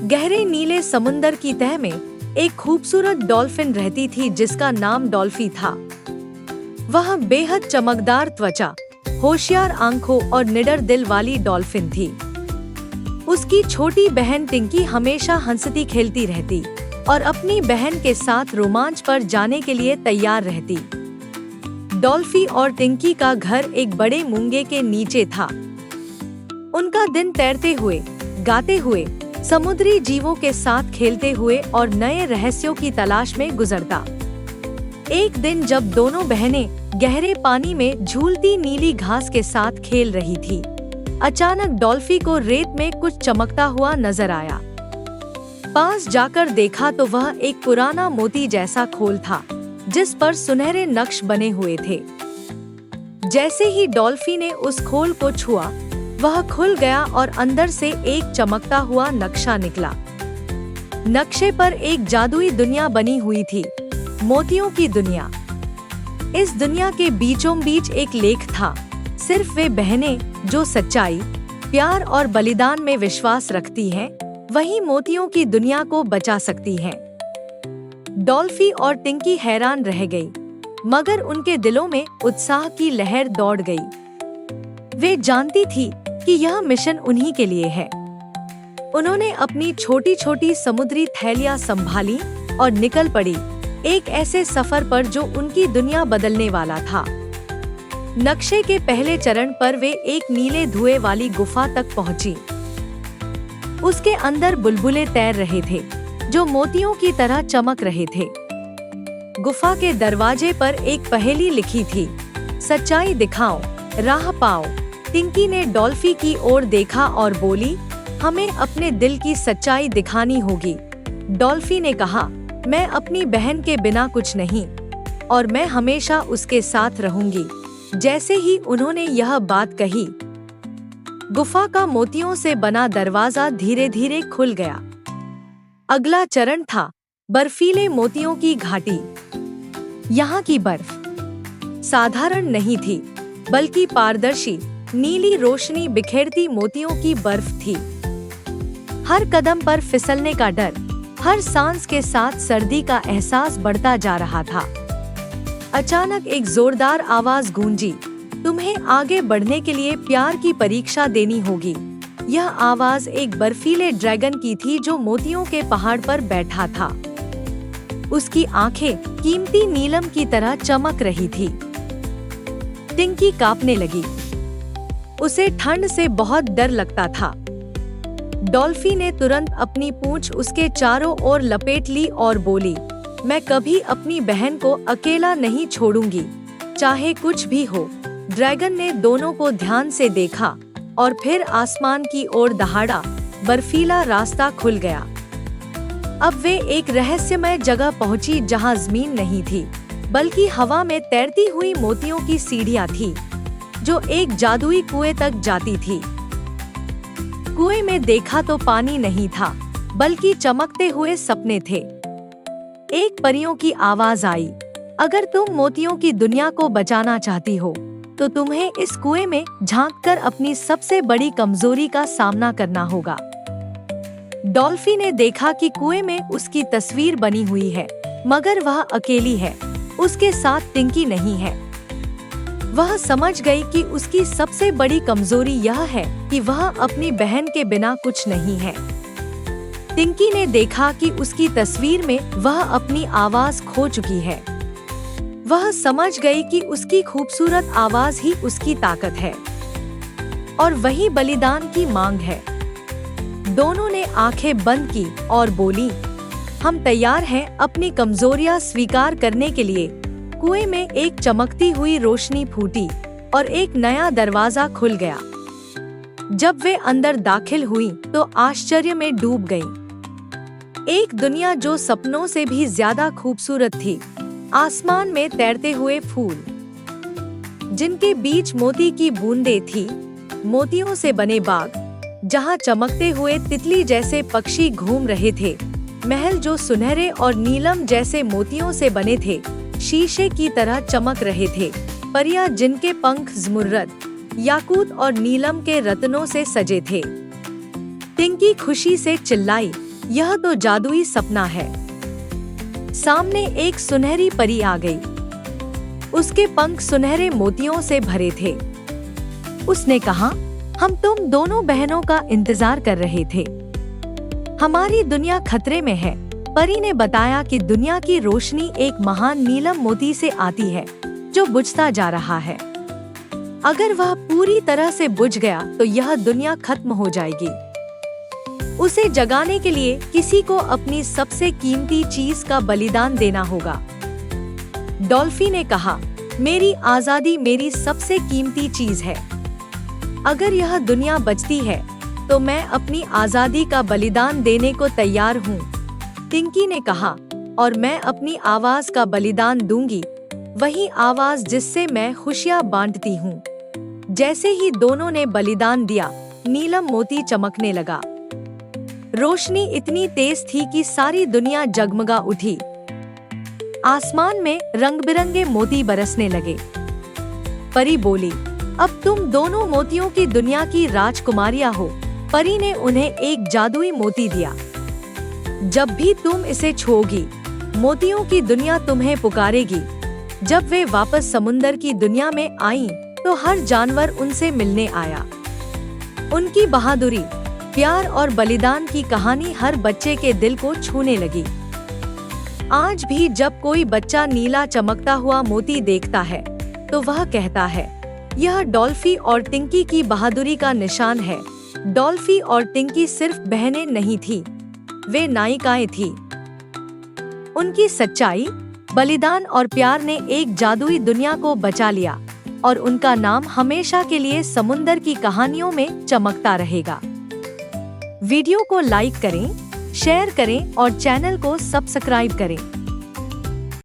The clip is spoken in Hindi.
गहरे नीले समुंदर की तह में एक खूबसूरत डॉल्फिन रहती थी जिसका नाम डॉल्फी था। वह बेहद चमकदार त्वचा, होशियार आंखों और निडर दिल वाली डॉल्फिन थी। उसकी छोटी बहन टिंकी हमेशा हंसती खेलती रहती और अपनी बहन के साथ रोमांच पर जाने के लिए तैयार रहती। डॉल्फी और टिंकी का घर एक बड़े मूंगे के नीचे था। उनका दिन तैरते हुए, गाते हुए, समुद्री जीवों के साथ खेलते हुए और नए रहस्यों की तलाश में गुजरता। एक दिन जब दोनों बहनें गहरे पानी में झूलती नीली घास के साथ खेल रही थी, अचानक डॉल्फी को रेत में कुछ चमकता हुआ नजर आया। पास जाकर देखा तो वह एक पुराना मोती जैसा खोल था जिस पर सुनहरे नक्श बने हुए थे। जैसे ही डॉल्फी ने उस खोल को छुआ, वह खुल गया और अंदर से एक चमकता हुआ नक्शा निकला। नक्शे पर एक जादुई दुनिया बनी हुई थी, मोतियों की दुनिया। इस दुनिया के बीचों बीच एक लेख था। सिर्फ वे बहनें जो सच्चाई, प्यार और बलिदान में विश्वास रखती हैं, वही मोतियों की दुनिया को बचा सकती हैं। डॉल्फी और टिंकी हैरान रह गई, मगर उनके दिलों में उत्साह की लहर दौड़ गई। वे जानती थी कि यह मिशन उन्हीं के लिए है। उन्होंने अपनी छोटी छोटी समुद्री थैलियां संभाली और निकल पड़ी एक ऐसे सफर पर जो उनकी दुनिया बदलने वाला था। नक्शे के पहले चरण पर वे एक नीले धुएं वाली गुफा तक पहुंची। उसके अंदर बुलबुले तैर रहे थे जो मोतियों की तरह चमक रहे थे। गुफा के दरवाजे पर एक पहेली लिखी थी, सच्चाई दिखाओ, राह पाओ। टिंकी ने डॉल्फी की ओर देखा और बोली, हमें अपने दिल की सच्चाई दिखानी होगी। डॉल्फी ने कहा, मैं अपनी बहन के बिना कुछ नहीं और मैं हमेशा उसके साथ रहूंगी। जैसे ही उन्होंने यह बात कही, गुफा का मोतियों से बना दरवाजा धीरे धीरे खुल गया। अगला चरण था बर्फीले मोतियों की घाटी। यहाँ की बर्फ साधारण नहीं थी, बल्कि पारदर्शी नीली रोशनी बिखेरती मोतियों की बर्फ थी। हर कदम पर फिसलने का डर, हर सांस के साथ सर्दी का एहसास बढ़ता जा रहा था। अचानक एक जोरदार आवाज गूंजी, तुम्हें आगे बढ़ने के लिए प्यार की परीक्षा देनी होगी। यह आवाज एक बर्फीले ड्रैगन की थी जो मोतियों के पहाड़ पर बैठा था। उसकी आंखें कीमती नीलम की तरह चमक रही थी। टिंकी कांपने लगी। उसे ठंड से बहुत डर लगता था। डॉल्फी ने तुरंत अपनी पूंछ उसके चारों ओर लपेट ली और बोली, मैं कभी अपनी बहन को अकेला नहीं छोड़ूंगी, चाहे कुछ भी हो। ड्रैगन ने दोनों को ध्यान से देखा और फिर आसमान की ओर दहाड़ा। बर्फीला रास्ता खुल गया। अब वे एक रहस्यमय जगह पहुंची जहां जमीन नहीं थी, बल्कि हवा में तैरती हुई मोतियों की सीढ़ियां थी जो एक जादुई कुएं तक जाती थी। कुएं में देखा तो पानी नहीं था, बल्कि चमकते हुए सपने थे। एक परियों की आवाज आई, अगर तुम मोतियों की दुनिया को बचाना चाहती हो तो तुम्हें इस कुएं में झांककर अपनी सबसे बड़ी कमजोरी का सामना करना होगा। डॉल्फी ने देखा कि कुएं में उसकी तस्वीर बनी हुई है, मगर वह अकेली है, उसके साथ टिंकी नहीं है। वह समझ गई कि उसकी सबसे बड़ी कमजोरी यह है कि वह अपनी बहन के बिना कुछ नहीं है। टिंकी ने देखा कि उसकी तस्वीर में वह अपनी आवाज खो चुकी है। वह समझ गई कि उसकी खूबसूरत आवाज ही उसकी ताकत है और वही बलिदान की मांग है। दोनों ने आंखें बंद की और बोली, हम तैयार हैं अपनी कमजोरियां स्वीकार करने के लिए। कुएं में एक चमकती हुई रोशनी फूटी और एक नया दरवाजा खुल गया। जब वे अंदर दाखिल हुई तो आश्चर्य में डूब गईं। एक दुनिया जो सपनों से भी ज्यादा खूबसूरत थी। आसमान में तैरते हुए फूल, जिनके बीच मोती की बूंदें थी, मोतियों से बने बाग, जहां चमकते हुए तितली जैसे पक्षी घूम रहे थे, महल जो सुनहरे और नीलम जैसे मोतियों से बने थे, शीशे की तरह चमक रहे थे, परियां जिनके पंख ज़मुर्रद, याकूत और नीलम के रत्नों से सजे थे। टिंकी खुशी से चिल्लाई, यह तो जादुई सपना है। सामने एक सुनहरी परी आ गई। उसके पंख सुनहरे मोतियों से भरे थे। उसने कहा, हम तुम दोनों बहनों का इंतजार कर रहे थे। हमारी दुनिया खतरे में है। परी ने बताया कि दुनिया की रोशनी एक महान नीलम मोती से आती है जो बुझता जा रहा है। अगर वह पूरी तरह से बुझ गया तो यह दुनिया खत्म हो जाएगी। उसे जगाने के लिए किसी को अपनी सबसे कीमती चीज का बलिदान देना होगा। डॉल्फी ने कहा, मेरी आजादी मेरी सबसे कीमती चीज है। अगर यह दुनिया बचती है तो मैं अपनी आजादी का बलिदान देने को तैयार हूँ। टिंकी ने कहा, और मैं अपनी आवाज का बलिदान दूंगी, वही आवाज जिससे मैं खुशियाँ बांटती हूँ। जैसे ही दोनों ने बलिदान दिया, नीलम मोती चमकने लगा। रोशनी इतनी तेज थी कि सारी दुनिया जगमगा उठी। आसमान में रंग बिरंगे मोती बरसने लगे। परी बोली, अब तुम दोनों मोतियों की दुनिया की राजकुमारियां हो। परी ने उन्हें एक जादुई मोती दिया। जब भी तुम इसे छूओगी, मोतियों की दुनिया तुम्हें पुकारेगी। जब वे वापस समुंदर की दुनिया में आईं, तो हर जानवर उनसे मिलने आया। उनकी बहादुरी, प्यार और बलिदान की कहानी हर बच्चे के दिल को छूने लगी। आज भी जब कोई बच्चा नीला चमकता हुआ मोती देखता है तो वह कहता है, यह डॉल्फी और टिंकी की बहादुरी का निशान है। डॉल्फी और टिंकी सिर्फ बहनें नहीं थी, वे नायिकाएं थी। उनकी सच्चाई, बलिदान और प्यार ने एक जादुई दुनिया को बचा लिया और उनका नाम हमेशा के लिए समुंदर की कहानियों में चमकता रहेगा। वीडियो को लाइक करें, शेयर करें और चैनल को सब्सक्राइब करें।